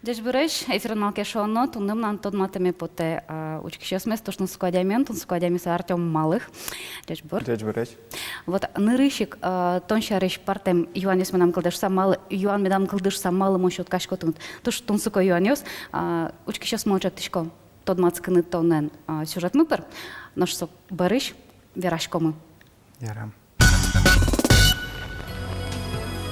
Деш береш, ефирнал кешоно, тунным нан тодматами поте учкищес место, что складями с Артем Малых. Деш бер. Деш береш. Вот нырышик, тоншарыш партем юанес менам кылдыш самал, юан медам кылдыш самал мошот кашкотун. То что тунсуко юанес, учкищес молчак тишко тодмацкыны тонен сюжет мыпер, наш со береш, верашкомы. Ярам.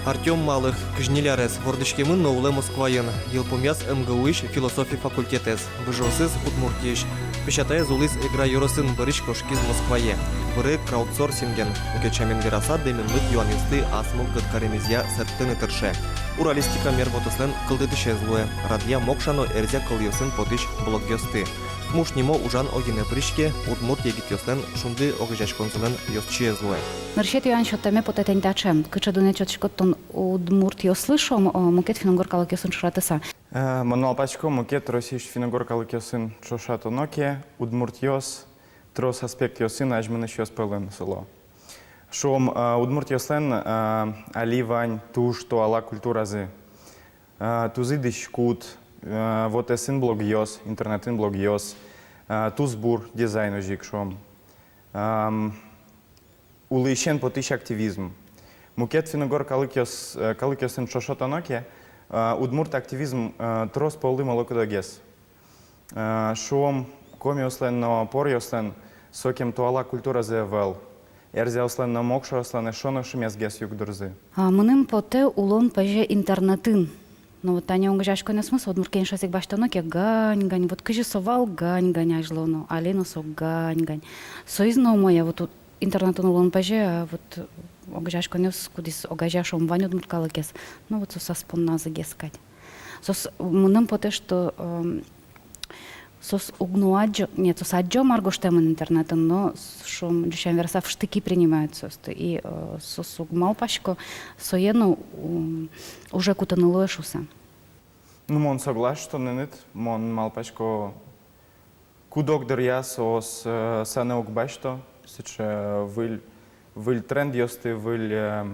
Артем Малых, кыжнелярес, вордышкемын новле Москваен, елпомяс МГУиш философия факультетес, выжосыз Удмуртиеш, печатая зулис игра юросын барыш кошкиз Москвае, быры краудсорсинген, укечамен вераса деменлык юанисты асмук гыткаремезия сәрттіні тырше. Уралистика мерботыслен кылдытышезлуе, радия мокшано эрзя кылйосын потыш блоггёсты. Муж немо ужан огине пришке, Удмурт егитёслен шунды огыжачконзылен ёсчезлуе. Наршет юан шоттаме потетен тачем, кычадуне чотшкоттон Удмурт ёслышом, мукет фингор калакёсын шратыса. Мануал пачко мукет росиш финогор калыкёсын шошато ноке, Удмурт ёс, трос аспект ёсын ажмыныш ёс пылын село. Шом Удмурт ёслен али вань туш то ала культуразы. Тузы дышкут, вот эсын блог ёс, интернетын блог ёс, тузбур дизайн ожик шом. Улышен потыш активизм. Мукет финогор калыкёсын шошото ноке, Удмурт активизм трос полы молокодогес. Шом коми ослен но пор ёслен сокем туала культура зевел. Эрзе ослен но мокшо ослен шоно шумезгес юг дурзы. Мыным поте улон паже интернетын. Но вот они угожашко не смысл, вот муркен шасик баштаноке гань, вот кыжи совал гань ажлоно, алено со гань. Соизно моя вот интернетын улон паже, вот огажашко не скудис огажашом ваню дмуркалыкес. Ну вот сос аспонназы гескать. Сос мыным поте что сос угнуаджо, нет, сос аджо маргоштемын интернетын, но шом дюшан верса в штыки принимаются. И сос угмал пашко соену уже кутанылое шуса. Ну, мон соглас, что нынет, мон малпачко кудок дырья сос сане угбашто, сыче выль тренд ёсты, выль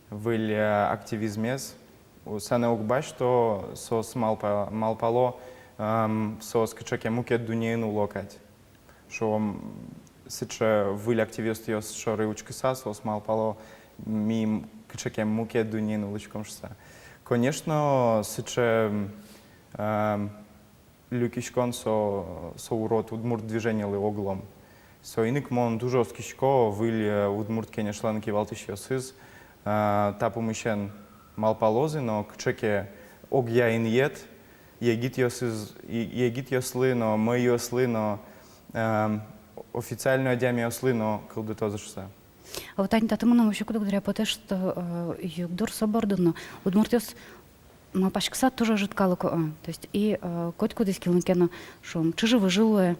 активизмез, сане угбашто сос малпало сос кычаке мукет дунейну локать. Шо сыче выль активист ёс шоры учкыса, сос малпало ми кычаке мукет дунейну лучком шса. Конечно, сыче люкишкон со урод Удмурт движение лы оглом. Со иник мон дуже оскишко выль Удмурт кенешлен кивалтыш ёсыз, тапу мышен малпалозы, но кычаке огья иньет, егит ёслы, но мы ёслы, но официальную одями ёслы, но кылды тоже шса. А вот они татымына вообще куда говоря, потому что югдор собордуно. Удмуртёс малпашкса тоже житкалыко. То есть и котку дискилынкено шум чижи выжилуе,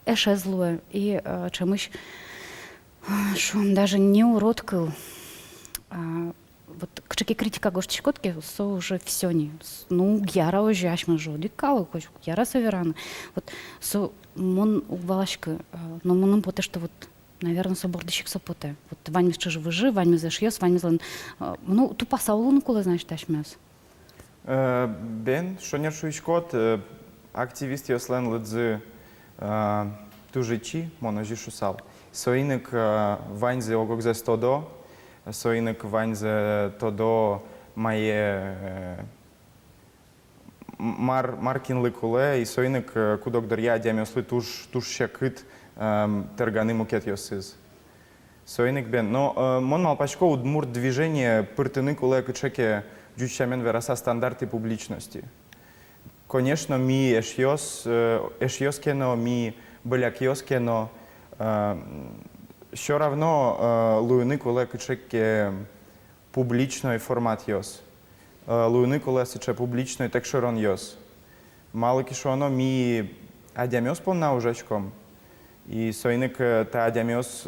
эшезлуе и чемыш шум даже не уродкыл. Вот кчеки критика гоштичкотки, со уже все не. Ну, яра уже ашма жоди кало, яра саверана. Вот со мон угвалашка, но моным поте что вот, наверное, собордищик сопоте. Вот вань чижи выжи, вань зашьёс, вань злан. Ну, тупа саулун кулы, значит, ташмёс. Бен, шонер шуичкот, активист ёслен лыдзы тужичи, моножи шусал. Соинек ваньзе огогзе стодо, соинек ваньзе тодо мае маркин лыкуле, и соинек кудок дарья дямёслы туш шакыт терганы мукет ёсыз. Соинек бен, но мон малпачко Удмурт движение пыртыны куле кычеке дючамен вераса стандарты публичности. Конечно, ми эшьёскено, ми былякьёскено, все равно луйны куле кычеке публичный формат ёс. Луйны куле сыче публичный текшерон ёс. Мало кишоно ми адямёс помна ужачком. И соинек та адямёс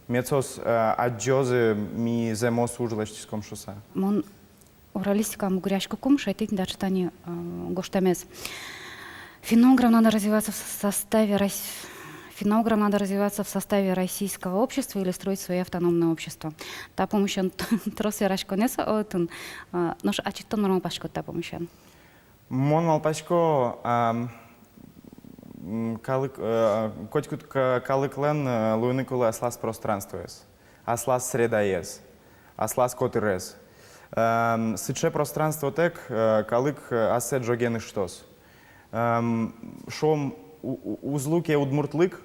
мецос аджозы ми земос ужлачтиском шоса. Мон уралистика мугряшка кум шайтык дачтани гоштамес. Финограф надо развиваться в составе финно-уграм надо развиваться в составе российского общества или строить свое автономное общество. Та помощен тросы рашконеса отын, нош ачиттон нормал пашко та помощен. Мон малпачко котькут калыклен луйникулы аслас пространство ес, аслас среда ес, аслас котыр ес. Сыче пространство тек калык асет жогены штос. Шом узлуке удмуртлык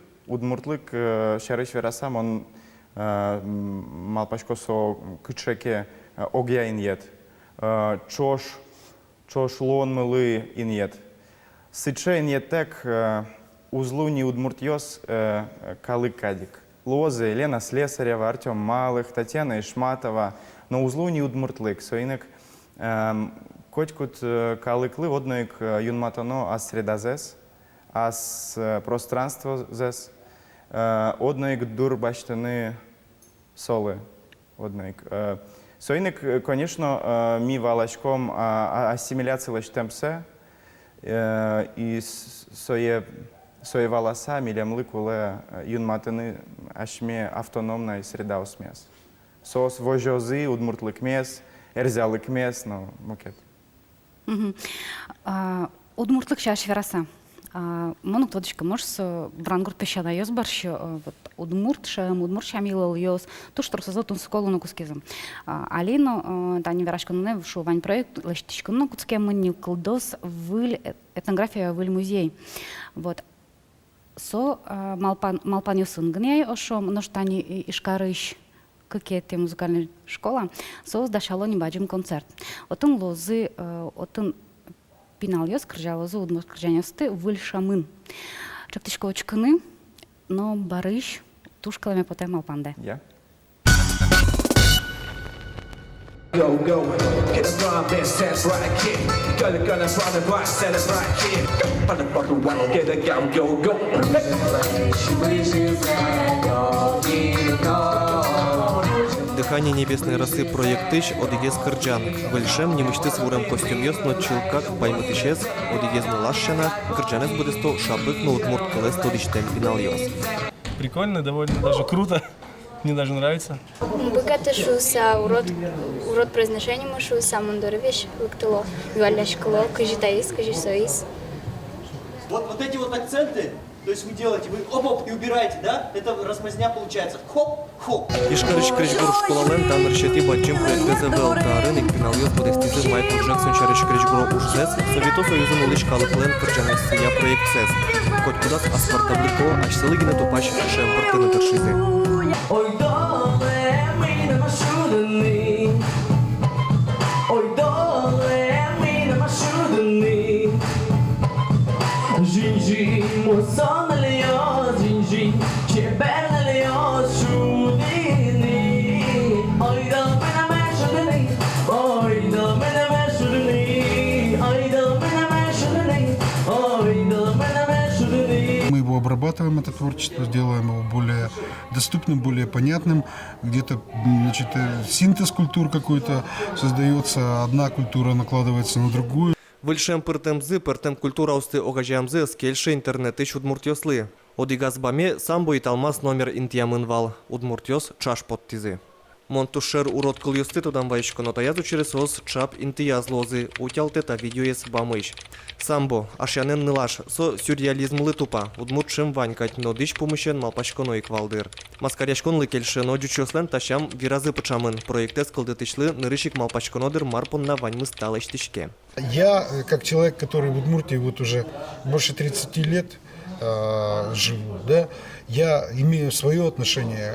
шарыш верасам он малпачко со кычеке огя иньет, чош лон мылы иньет. Сыче иньет тек узлуни удмуртьос калык кадик. Лозы, Елена Слесарева, Артем Малых, Татьяна Ишматова, но узлуни удмуртлык. Соинек котькут калыклы одноик юнматано ас средазес, ас пространство зес, одноик дур баштаны солы, одноик. Соинек, конечно, ми валачком ассимиляции лачтемсе, и сое волоса милям лыкуле юнматаны ашме автономная среда усмес. Сос вожозы удмуртлык мес, эрзялык мес, но мукет. Удмуртлык шаш вераса. Монук тодочка можешь брангур пещана ёс баршо удмурт шамилал ёс то что созотун сколу на кускизм. Алино тани верашка не шо вань проект лаштичка на куске мани колдос выл этнография выл музей. Вот. Со малпан ёсын гней ошо ноштани ишкарыш какие-то музыкальная школа, соус дашалони баджим концерт. Отын лозы, отын пинал ёс кржалозы удмурт кржанёсты выльшамын. Чактышко очкыны, но барыш тушкалами потем малпанде. Я? Go, go, get a drum, then set right kick. Gonna run the block, set it right kick. Motherfucker, wanna get a go, go, Дыхание небесной росы проект тыч одигез кырджан. Вельшем немышты свурем костюм ёсно чилкак паймытышез одигез лашшена кырджанез будесто шапык но удмурт колес тодиштем пинал ёс. Прикольно, довольно даже круто. Мне даже нравится. Богато шуса, урод произношения машу, сам он дорвешь, лыктыло, валяшкало, кажи таис, кажи соис. Вот эти вот акценты, то есть вы делаете, вы оп-оп и убираете, да? Это размазня получается. Хоп-хоп. Ишкарыш кричгур школален там решети бачим проекты ЗВЛ та рынок пинал ёс будестизы Майкл Джексон шарыш кричгур ужзес, Совето Союзун улыш калыклен кырджанез я проект сез. Хоть кудас аспартаблико, аж сылыгина тупаш шем портыны тершизи. Ой, доле, ми на машудини. Ой, доле, ми на машудини. Жінжі, мусон льо, жінжі, чебер льо, шудини. Ой, доле, на машудини. Ой, доле, на машудини. Ой, доле, на машудини. Ой, доле, на машудини. Мы его обрабатываем, это творчество, делаем его более доступным, более понятным. Где-то, значит, синтез культур какой-то создается, одна культура накладывается на другую. Вельшем пертем культура усты огажамзы скельше интернет ищ удмуртьослы. Одигаз баме самбо и талмас номер интиамынвал. Удмуртьос чаш подтизы. Монтушер урод кыльосты тудан вайшко, но таязу через ос чап интияз лозы, утялте та видеоес бамыш. Самбо, ашянен нылаш, со сюрреализм лытупа, удмуртшим ванькать, но дыш помыщен малпашконо и квалдыр. Маскаряшкон лыкельше, но дючослен тащам виразы пачамын, проектес кылдытышлы нырышик малпашконодыр марпон на ваньмы сталыштышке. Я, как человек, который в Удмуртии вот уже больше 30 лет живу, да, я имею свое отношение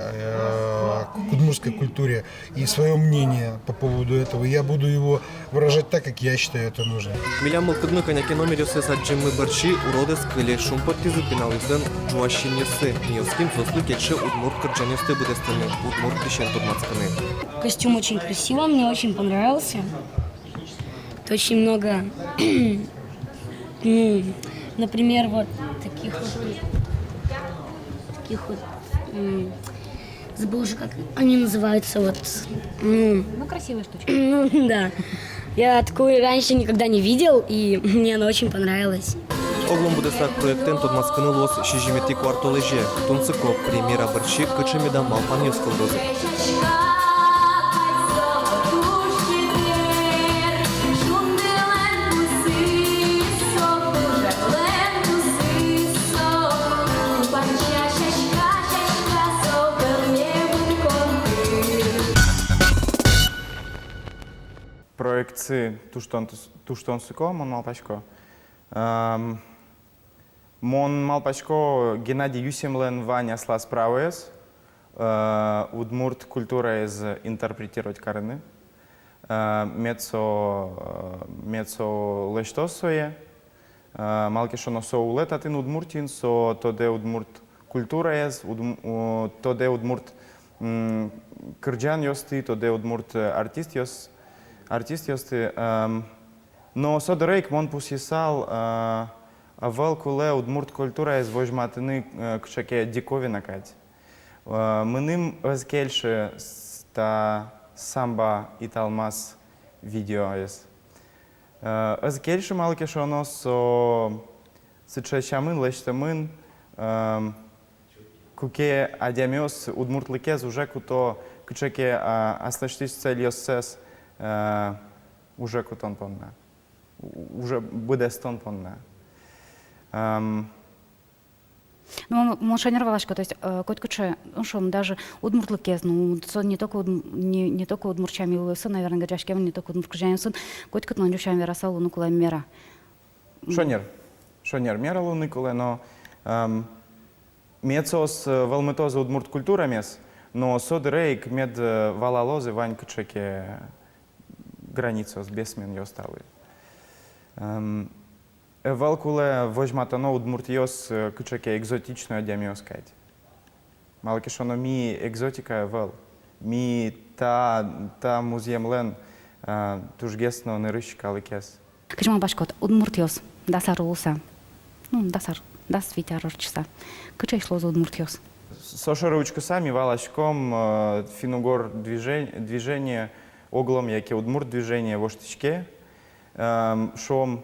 к удмуртской культуре и свое мнение по поводу этого. Я буду его выражать так, как я считаю это нужно. Милям мылкыдны коняки номерёсы саджимы барчи уродес кыле шумпаттизы пеналыздан жуащиньёсы. Миоским сослы кельше удмурт кырджанёсты будестыны, удмурт дышен подмацканы. Костюм очень красивый, мне очень понравился. Тут очень много, например, вот таких вот, забыл уже, как они называются, вот. Ну, красивая штучка. Ну, да. Я такую раньше никогда не видел, и мне она очень понравилась. Оглом буде сак проєктен тут масканилос шижімети квартолеже. Тунцико прем'єра борщі кичеміда малпан йосколдози. Проекции туштон сыко, мон малпачко. Мон малпачко Геннадий Юсемлен Ваня слас правоес. Удмурт культура из интерпретировать карны. Мецо лештосое. Малкишоно со улетатин удмуртин, со тоде удмурт культура из, тоде удмурт кырджан йости, тоде удмурт артист йос. Артист йости. Но содорейк мон пусисал велкуле удмурт культура из вожматины кшаке диковина кать. Мыним özkelше ста самба и талмас видео из. Özkelше малкишоно со сычащамын лештамын куке адямиос удмуртлыкез уже куто кшаке аслаштиш цельосес уже кутон понна. Уже буде стон понна. Ну, мошенер Валашко, то есть, котькуче, ну что, даже удмуртлыкез, ну, не только удмурчами улысы, наверное, гадяшкем, не только удмуртчами сын, котькот на дюшам верасал лунукула мера. Шонер мера лунукула, но мецос валметоза удмурт культура мес, но содерейк мед валалозы вань кчеке границу с бесмен ее стали. Велкуле возьматано удмуртиос кчеке екзотичную адямиоскать. Малкишоно ми екзотика вел. Ми та музеемлен тужгесно нерышка ликес. Качмал башкот, удмуртиос, дасар улуса. Ну, дасар, дас витя рорчса. Качай шло за удмуртиос. Сошаручку сами валашком финугор движение оглом, яке удмурт движение в оштичке, шом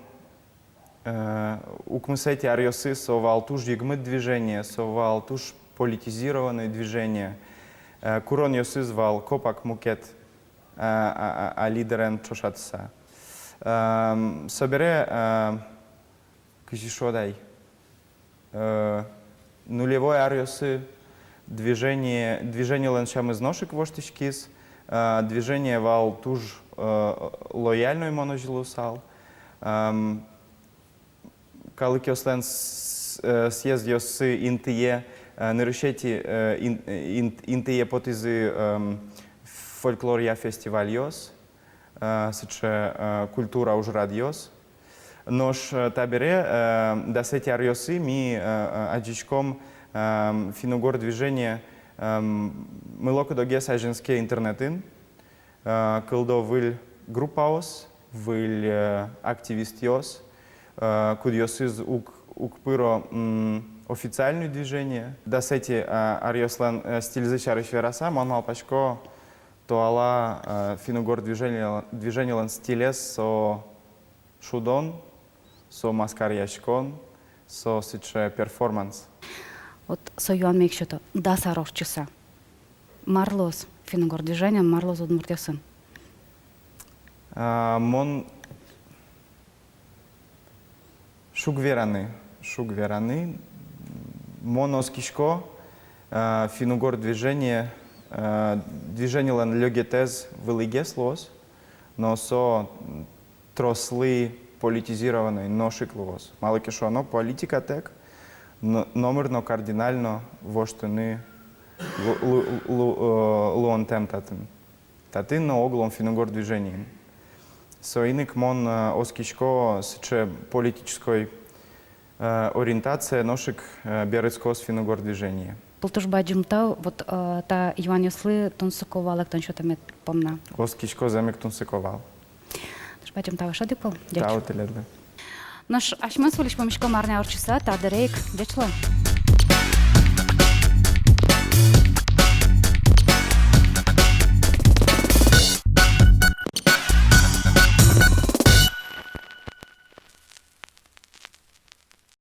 укмысети арьосы совал туж егмыт движение, совал туж политизированное движение. Курон йосы звал копак мукет, а лидерен чошатса. Собере кишишодай нулевой арьосы движение леншам изношек воштичкис, движение вал туж лояльной моножилусал. Калыкёслен съезд йосы интие нерышети интие потизы фольклория фестиваль йос, сыче культура уж радиос. Нож табере дасети арьосы ми аджичком финугор движение мы локо догеса женские интернетин, кылдо выль группаос, выль активистиос, кудьосыз укпыро официальное движение. Дасети арьослан стилизычарыш вераса, мон малпачко тоала финугор движение лан стилес со шудон, со маскарьячкон, со сыче перформанс. Вот союан мекшото, дасар рорчса. Марлос, финугор движение, марлос удмуртиосын. Мон шугвераны, моноскишко, финугор движение лан лёгетез вылигеслос, но со трослы политизированный ношиклос. Малыкишо, но политика тек, номерно кардинально воштыны луонтем татын. Татын но оглом финугор движением. Соиник мон оскишко сыче политической ориентация ношик берецкос финугор движение. Полтуж баджимтау, вот та Иван Йослы тунсуковал, как тон что-то мет помна. Оскишко замек тунсыковал. Туж баджимтау, что ты пол? Тау теледлы. Наш ашман солиш помешко марня орчиса, та дерейк, дячло.